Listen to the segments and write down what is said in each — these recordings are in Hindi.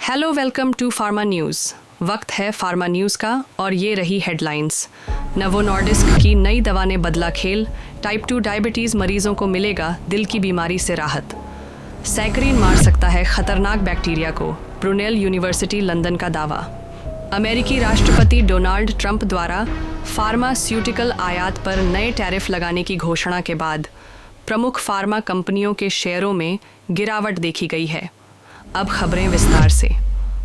Hello, welcome to pharma news. वक्त है फार्मा न्यूज़ का और ये रही हेडलाइंस। नवो नॉर्डिस्क की नई दवा ने बदला खेल, टाइप 2 डायबिटीज़ मरीजों को मिलेगा दिल की बीमारी से राहत। सैकरीन मार सकता है खतरनाक बैक्टीरिया को, ब्रुनेल यूनिवर्सिटी लंदन का दावा। अमेरिकी राष्ट्रपति डोनाल्ड ट्रंप द्वारा फार्मास्यूटिकल आयात पर नए टैरिफ लगाने की घोषणा के बाद प्रमुख फार्मा कंपनियों के शेयरों में गिरावट देखी गई है। अब खबरें विस्तार से।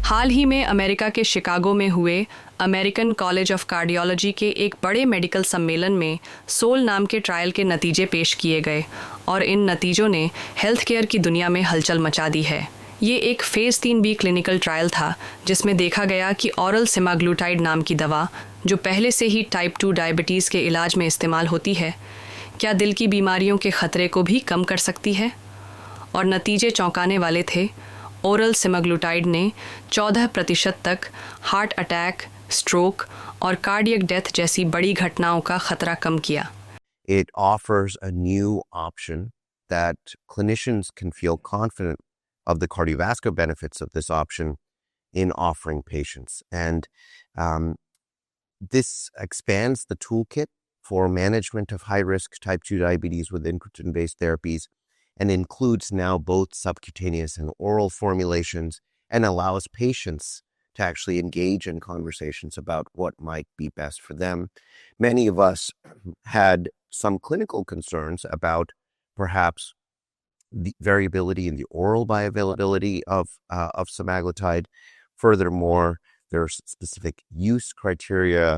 हाल ही में अमेरिका के शिकागो में हुए अमेरिकन कॉलेज ऑफ कार्डियोलॉजी के एक बड़े मेडिकल सम्मेलन में सोल नाम के ट्रायल के नतीजे पेश किए गए और इन नतीजों ने हेल्थ केयर की दुनिया में हलचल मचा दी है। ये एक फेज़ 3B क्लिनिकल ट्रायल था जिसमें देखा गया कि ऑरल सेमाग्लूटाइड नाम की दवा, जो पहले से ही टाइप 2 डायबिटीज़ के इलाज में इस्तेमाल होती है, क्या दिल की बीमारियों के खतरे को भी कम कर सकती है। और नतीजे चौंकाने वाले थे। ओरल सेमाग्लूटाइड ने 14% तक हार्ट अटैक, स्ट्रोक और कार्डियक डेथ जैसी बड़ी घटनाओं का खतरा कम किया। It offers a new option that clinicians can feel confident of the cardiovascular benefits of this option in offering patients. And this expands the toolkit for management of high-risk type 2 diabetes with incretin-based therapies, and includes now both subcutaneous and oral formulations, and allows patients to actually engage in conversations about what might be best for them. Many of us had some clinical concerns about perhaps the variability in the oral bioavailability of semaglutide. Furthermore, there are specific use criteria.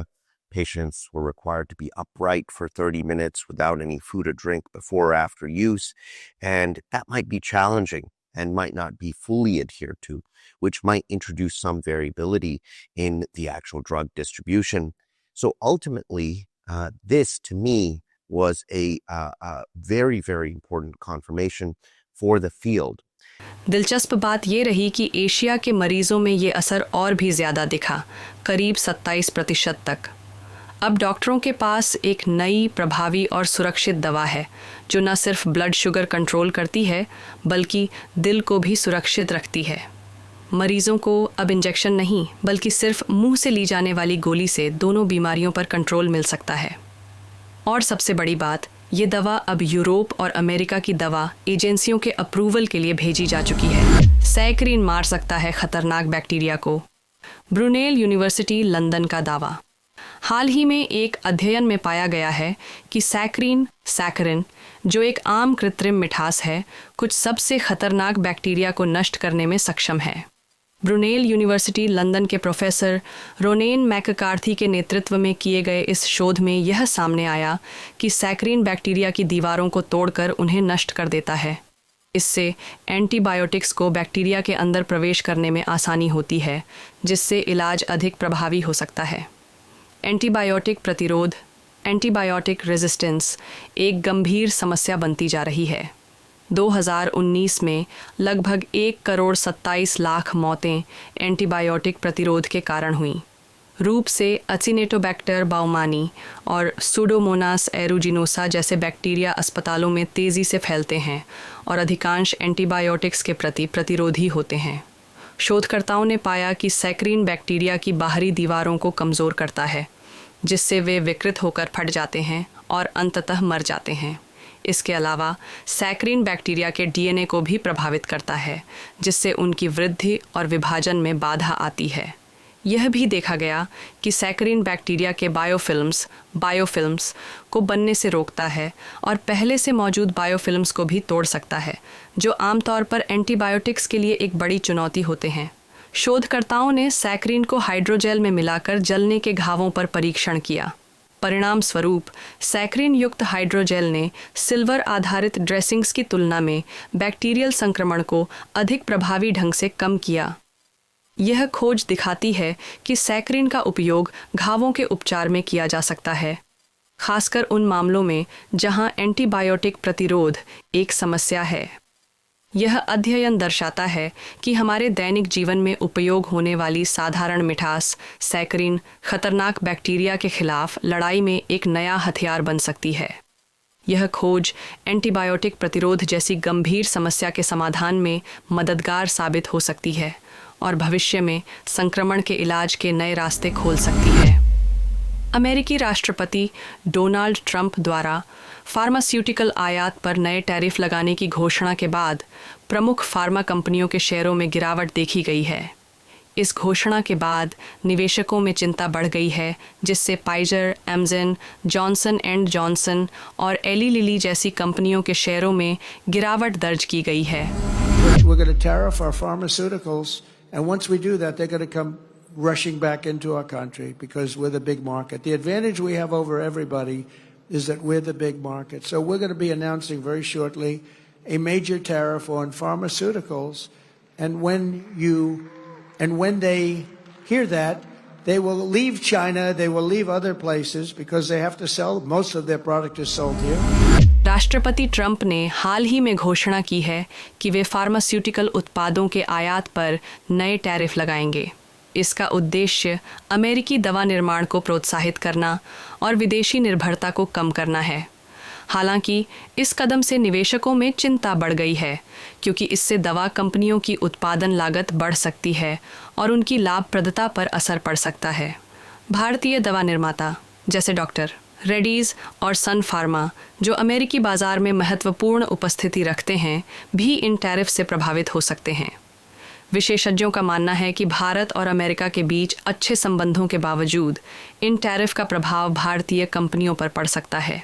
Patients were required to be upright for 30 minutes without any food or drink before or after use, and that might be challenging and might not be fully adhered to, which might introduce some variability in the actual drug distribution. So ultimately, this to me was a very, very important confirmation for the field. दिलचस्प बात ये रही कि एशिया के मरीजों में ये असर और भी ज़्यादा दिखा, करीब 27% तक। अब डॉक्टरों के पास एक नई, प्रभावी और सुरक्षित दवा है जो न सिर्फ ब्लड शुगर कंट्रोल करती है बल्कि दिल को भी सुरक्षित रखती है। मरीजों को अब इंजेक्शन नहीं बल्कि सिर्फ मुंह से ली जाने वाली गोली से दोनों बीमारियों पर कंट्रोल मिल सकता है। और सबसे बड़ी बात, ये दवा अब यूरोप और अमेरिका की दवा एजेंसियों के अप्रूवल के लिए भेजी जा चुकी है। सैकरीन मार सकता है खतरनाक बैक्टीरिया को, ब्रुनेल यूनिवर्सिटी लंदन का दावा। हाल ही में एक अध्ययन में पाया गया है कि सैकरिन, जो एक आम कृत्रिम मिठास है, कुछ सबसे खतरनाक बैक्टीरिया को नष्ट करने में सक्षम है। ब्रुनेल यूनिवर्सिटी लंदन के प्रोफेसर रोनेन मैककार्थी के नेतृत्व में किए गए इस शोध में यह सामने आया कि सैकरीन बैक्टीरिया की दीवारों को तोड़कर उन्हें नष्ट कर देता है। इससे एंटीबायोटिक्स को बैक्टीरिया के अंदर प्रवेश करने में आसानी होती है, जिससे इलाज अधिक प्रभावी हो सकता है। एंटीबायोटिक प्रतिरोध, एंटीबायोटिक रेजिस्टेंस एक गंभीर समस्या बनती जा रही है। 2019 में लगभग 1,27 लाख मौतें एंटीबायोटिक प्रतिरोध के कारण हुईं। रूप से असिनेटोबैक्टर बाउमानी और सूडोमोनास एरुजिनोसा जैसे बैक्टीरिया अस्पतालों में तेज़ी से फैलते हैं और अधिकांश एंटीबायोटिक्स के प्रति प्रतिरोधी होते हैं। शोधकर्ताओं ने पाया कि सैकरीन बैक्टीरिया की बाहरी दीवारों को कमज़ोर करता है, जिससे वे विकृत होकर फट जाते हैं और अंततः मर जाते हैं। इसके अलावा सैकरीन बैक्टीरिया के डीएनए को भी प्रभावित करता है, जिससे उनकी वृद्धि और विभाजन में बाधा आती है। यह भी देखा गया कि सैकरीन बैक्टीरिया के बायोफिल्म्स को बनने से रोकता है और पहले से मौजूद बायोफिल्म्स को भी तोड़ सकता है, जो आमतौर पर एंटीबायोटिक्स के लिए एक बड़ी चुनौती होते हैं। शोधकर्ताओं ने सैकरीन को हाइड्रोजेल में मिलाकर जलने के घावों पर परीक्षण किया। परिणाम स्वरूप सैकरीन युक्त हाइड्रोजेल ने सिल्वर आधारित ड्रेसिंग्स की तुलना में बैक्टीरियल संक्रमण को अधिक प्रभावी ढंग से कम किया। यह खोज दिखाती है कि सैकरीन का उपयोग घावों के उपचार में किया जा सकता है, खासकर उन मामलों में जहां एंटीबायोटिक प्रतिरोध एक समस्या है। यह अध्ययन दर्शाता है कि हमारे दैनिक जीवन में उपयोग होने वाली साधारण मिठास सैकरीन खतरनाक बैक्टीरिया के खिलाफ लड़ाई में एक नया हथियार बन सकती है। यह खोज एंटीबायोटिक प्रतिरोध जैसी गंभीर समस्या के समाधान में मददगार साबित हो सकती है और भविष्य में संक्रमण के इलाज के नए रास्ते खोल सकती है। अमेरिकी राष्ट्रपति डोनाल्ड ट्रंप द्वारा फार्मास्यूटिकल आयात पर नए टैरिफ लगाने की घोषणा के बाद प्रमुख फार्मा कंपनियों के शेयरों में गिरावट देखी गई है। इस घोषणा के बाद निवेशकों में चिंता बढ़ गई है, जिससे Pfizer, Amgen, Johnson and Johnson और एली लिली जैसी कंपनियों के शेयरों में गिरावट दर्ज की गई है। We're going to tariff our pharmaceuticals, and once we do that, they're going to come rushing back into our country because we're the big market. The advantage we have over everybody is that we're the big market. So we're going to be announcing very shortly a major tariff on pharmaceuticals, and when they hear that, they will leave China, they will leave other places because they have to sell. Most of their product is sold here. राष्ट्रपति ट्रंप ने हाल ही में घोषणा की है कि वे फार्मास्यूटिकल उत्पादों के आयात पर नए टैरिफ लगाएंगे। इसका उद्देश्य अमेरिकी दवा निर्माण को प्रोत्साहित करना और विदेशी निर्भरता को कम करना है। हालांकि इस कदम से निवेशकों में चिंता बढ़ गई है, क्योंकि इससे दवा कंपनियों की उत्पादन लागत बढ़ सकती है और उनकी लाभप्रदता पर असर पड़ सकता है। भारतीय दवा निर्माता जैसे डॉक्टर रेड्डीज और सन फार्मा, जो अमेरिकी बाजार में महत्वपूर्ण उपस्थिति रखते हैं, भी इन टैरिफ से प्रभावित हो सकते हैं। विशेषज्ञों का मानना है कि भारत और अमेरिका के बीच अच्छे संबंधों के बावजूद इन टैरिफ का प्रभाव भारतीय कंपनियों पर पड़ सकता है।